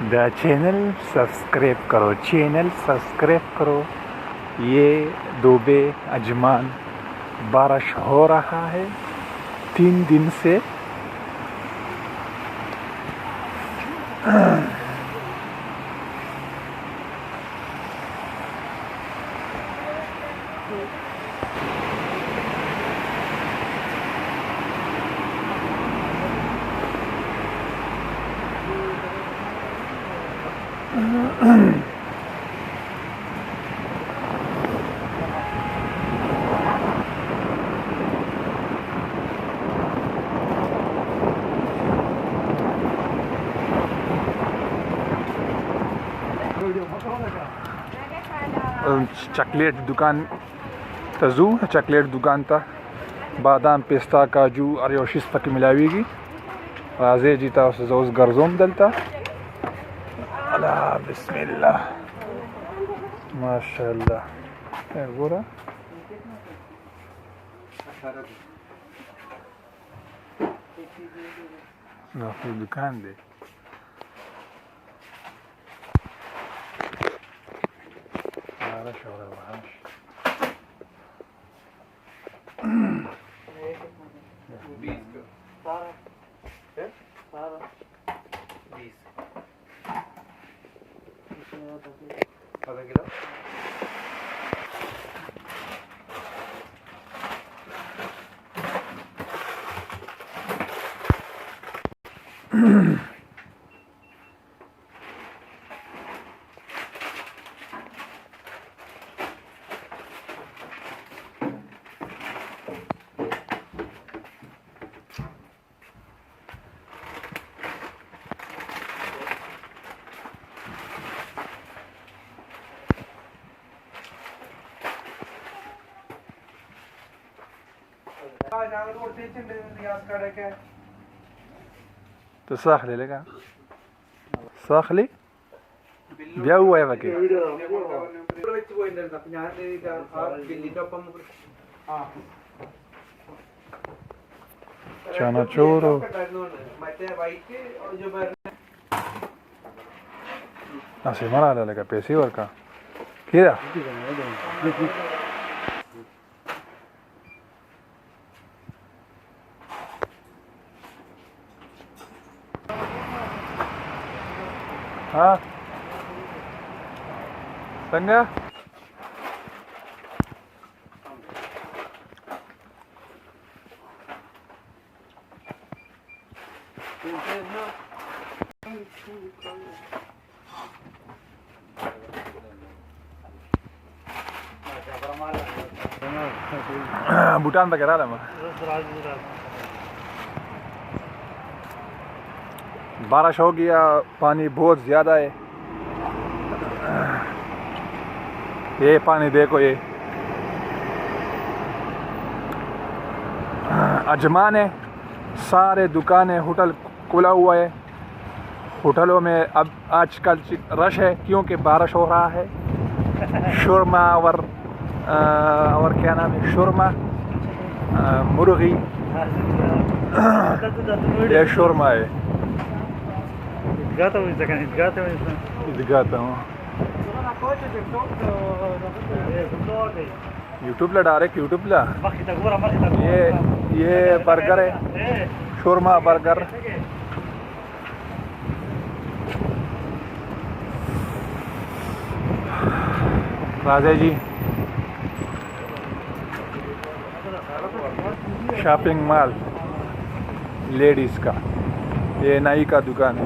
The channel subscribe करो, channel subscribe करो। ये दुबे अजमान बारिश हो रहा है 3 दिन से। चॉकलेट दुकान तजू चॉकलेट दुकान था बादाम पिस्ता काजू और योशिस तक मिलावेगी राजे जीता उस गर्जोम दलता अल्लाह बिस्मिल्लाह माशाल्लाह गोरा दुकान दे आधा किलो तो साख ले लेगा साख ले ब्याह हुआ है बाकी चना चोरो ऐसे मरा लेगा पैसे और का क्या हाँ संगा भूटान वगैरह लमा बारिश हो गया पानी बहुत ज़्यादा है ये पानी देखो ये अजमान है सारे दुकानें होटल खुला हुआ है होटलों में अब आजकल रश है क्योंकि बारिश हो रहा है शोरमा और क्या नाम है शोरमा मुर्गी ये शोरमा है दिखाता हूँ यूट्यूब ला डायरेक्ट यूट्यूब ला ये बर्गर है शोरमा बर्गर राजे जी शॉपिंग मॉल लेडीज का ये नाई का दुकान है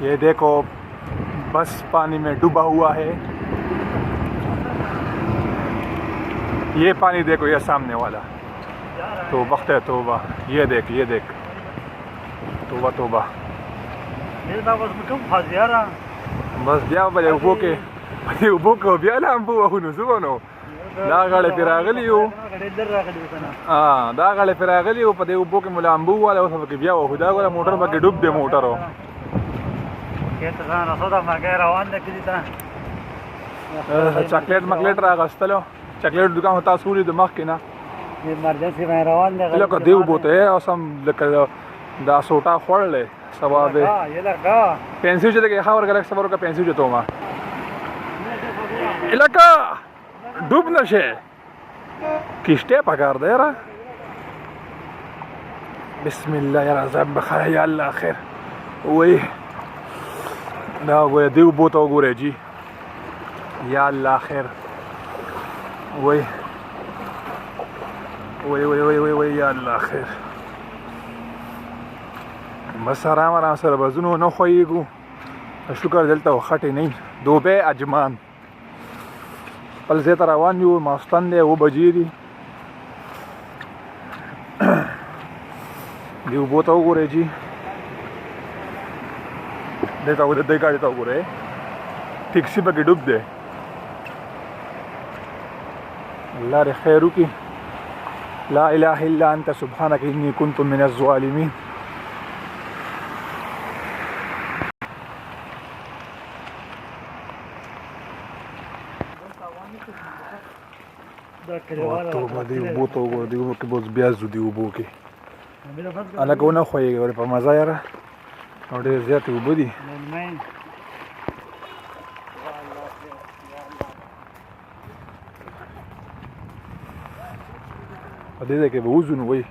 ये देखो बस पानी में डूबा हुआ है ये पानी देखो ये सामने वाला तो वक्त है तोबा ये देख तोबा तोबा बस ब्या बले उबो के ब्या ला अम्बो हुनु सुबनो दा गाले फिरागली हो हां दा गाले फिरागली हो पदे उबो के मुला अम्बो वाला हो सब के ब्या हो खुदा वाला मोटर बगे डूब दे मोटर हो चॉकलेट मकलेट रागस्तलो चॉकलेट दुकान होता सूरी दिमाग के ना ایمرجنسي باندې روان دی لکه دیو بوته او سم لکه دا سوټا خوړلې سبا به یې لګا پنسیو چې دغه خاور غلک سبا ورکه پنسیو چې توما لکه ډوب نشه کشته پکار دی را بسم الله یا رزق بخیر یا الله خیر وای دا وای دیو بوته وګورئ جی یا الله خیر وای وای وای وای وای وای یا الله خیر بس آرام سره بزنو نه خوېږو شکر دلته وخټې نه دوبه اجمان بل زه ته روان یو ماستان دی 2 بجې دي دی اوبو ته وګورئ جي دې ته د ګاډي ته وګورئ ټیکسي پکې ډوب دی الله دې خیر وکړي لا اله الا انت سبحانك اني كنت من الظالمين توبه دی اوبو ته وګورئ دی اوبو کې بوز بیا زو دی اوبو کې الګو نه خوېږي ور په مزه یاره نو ډېر زیاتې اوبه دي په دې ځای کې به وځو نو وایي